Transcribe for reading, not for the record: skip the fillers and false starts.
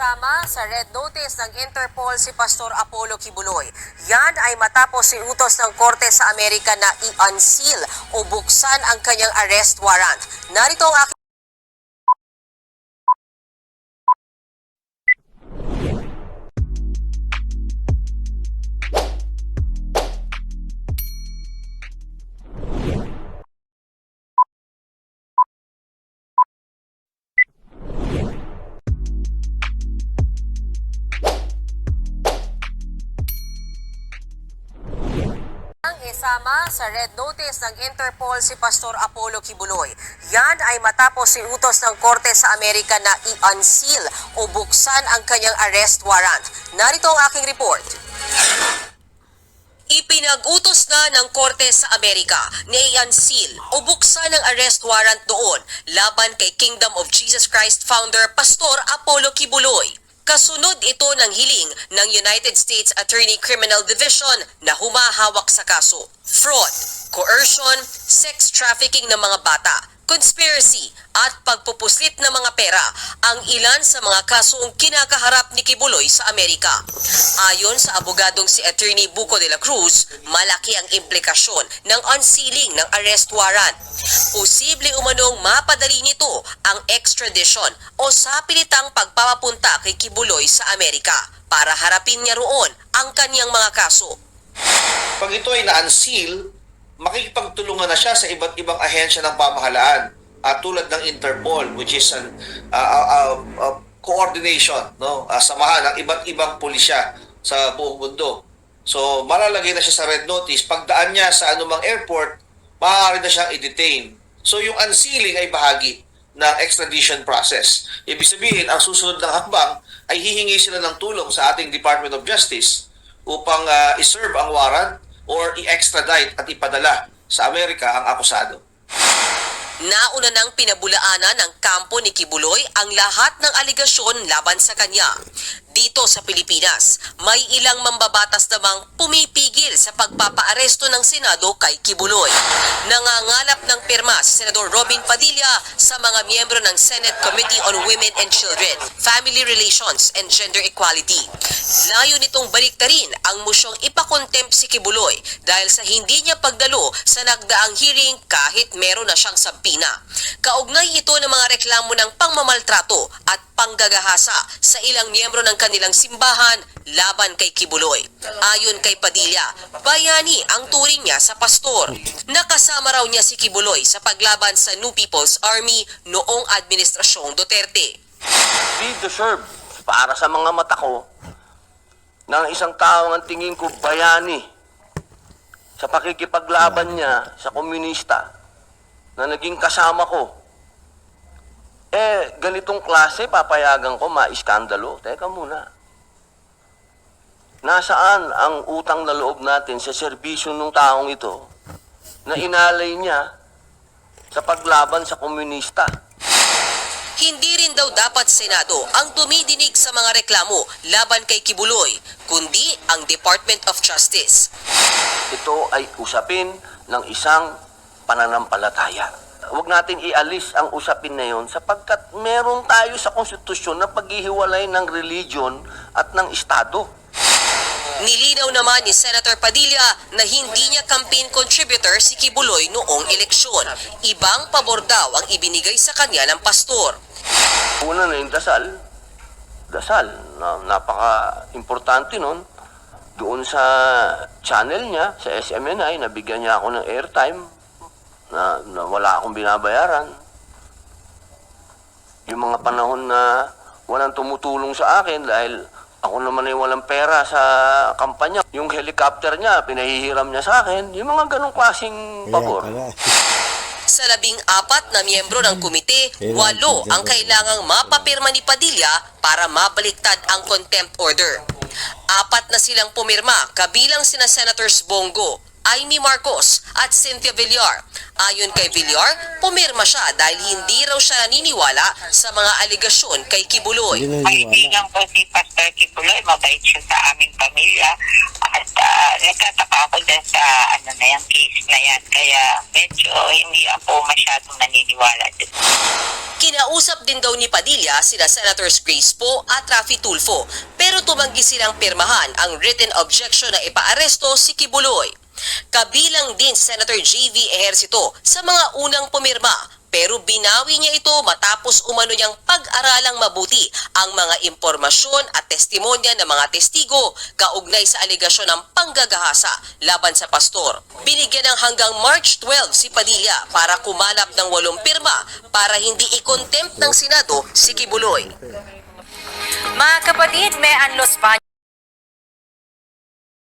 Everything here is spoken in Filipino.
Isama sa red notice ng Interpol si Pastor Apollo Kibuloy. Yan ay matapos iutos ng Korte sa Amerika na i-unseal o buksan ang kanyang arrest warrant. Narito ang aking isama sa red notice ng Interpol si Pastor Apollo Kibuloy. Yan ay matapos iutos ng Korte sa Amerika na i-unseal o buksan ang kanyang arrest warrant. Narito ang aking report. Ipinag-utos na ng Korte sa Amerika na i-unseal o buksan ang arrest warrant doon laban kay Kingdom of Jesus Christ founder Pastor Apollo Kibuloy. Kasunod ito ng hiling ng United States Attorney Criminal Division na humahawak sa kaso. Fraud, coercion, sex trafficking ng mga bata, conspiracy at pagpupuslit ng mga pera ang ilan sa mga kasong kinakaharap ni Kibuloy sa Amerika. Ayon sa abogadong si Attorney Buko de la Cruz, malaki ang implikasyon ng unsealing ng arrest warrant. Posible umanong mapadali nito ang extradition o sapilitang pagpapapunta kay Kibuloy sa Amerika para harapin niya roon ang kanyang mga kaso. Pag ito ay na-unseal, makikipagtulungan na siya sa iba't ibang ahensya ng pamahalaan tulad ng Interpol, which is an coordination, no? Samahan ng iba't ibang pulisya sa buong mundo. So malalagay na siya sa red notice. Pagdaan niya sa anumang airport, maaari na siyang i-detain. So yung unsealing ay bahagi ng extradition process. Ibig sabihin, ang susunod ng hakbang ay hihingi sila ng tulong sa ating Department of Justice upang iserve ang warrant or i-extradite at ipadala sa Amerika ang akusado. Nauna nang pinabulaanan ng kampo ni Kibuloy ang lahat ng aligasyon laban sa kanya. Dito sa Pilipinas, may ilang mambabatas namang pumipigil sa pagpapaaresto ng Senado kay Kibuloy. Nangangalap ng pirma si Senador Robin Padilla sa mga miyembro ng Senate Committee on Women and Children, Family Relations and Gender Equality. Layo nitong baliktarin ang mosyong ipakontempt si Kibuloy dahil sa hindi niya pagdalo sa nagdaang hearing kahit meron na siyang sabpina. Kaugnay ito ng mga reklamo ng pangmamaltrato at panggagahasa sa ilang miyembro ng kanilang simbahan laban kay Kibuloy. Ayon kay Padilla, bayani ang turing niya sa pastor. Nakasama raw niya si Kibuloy sa paglaban sa New People's Army noong administrasyong Duterte. We deserve, para sa mga mata ko, ng isang tao ang tingin ko bayani sa pakikipaglaban niya sa komunista na naging kasama ko. Ganitong klase, papayagan ko, maiskandalo. Teka muna. Nasaan ang utang na loob natin sa serbisyo ng taong ito na inalay niya sa paglaban sa komunista? Hindi rin daw dapat Senado ang tumidinig sa mga reklamo laban kay Kibuloy, kundi ang Department of Justice. Ito ay usapin ng isang pananampalataya. Huwag natin ialis ang usapin na yon sapagkat meron tayo sa konstitusyon na paghihiwalay ng religion at ng Estado. Nilinaw naman ni Senator Padilla na hindi niya campaign contributor si Kibuloy noong eleksyon. Ibang pabor daw ang ibinigay sa kanya ng pastor. Una na yung dasal. Dasal, napaka-importante nun. Doon sa channel niya, sa SMNI, nabigyan niya ako ng airtime na wala akong binabayaran. Yung mga panahon na walang tumutulong sa akin dahil ako naman ay walang pera sa kampanya. Yung helicopter niya, pinahihiram niya sa akin. Yung mga ganong klaseng pabor. Sa 14 na miyembro ng komite, 8 ang kailangang mapapirma ni Padilla para mabaliktad ang contempt order. 4 na silang pumirma, kabilang sina Senators Bongo, Amy Marcos at Cynthia Villar. Ayon kay Villar, pumirma siya dahil hindi raw siya naniniwala sa mga aligasyon kay Kibuloy. Kaibigan ko si Pastor Kibuloy, mabait siya sa aming pamilya at nagtataka ako din sa yung case na yan. Kaya medyo hindi ako masyadong naniniwala dito. Kinausap din daw ni Padilla sina Senators Grace Poe at Raffy Tulfo pero tumanggi silang pirmahan ang written objection na ipaaresto si Kibuloy. Kabilang din si Senator J.V. Ejercito sa mga unang pumirma pero binawi niya ito matapos umano niyang pag-aralang mabuti ang mga impormasyon at testimonya ng mga testigo kaugnay sa alegasyon ng panggagahasa laban sa pastor. Binigyan ng hanggang March 12 si Padilla para kumalap ng 8 pirma para hindi i-contempt ng Senado si Kibuloy. Mga kapatid, may anlos pa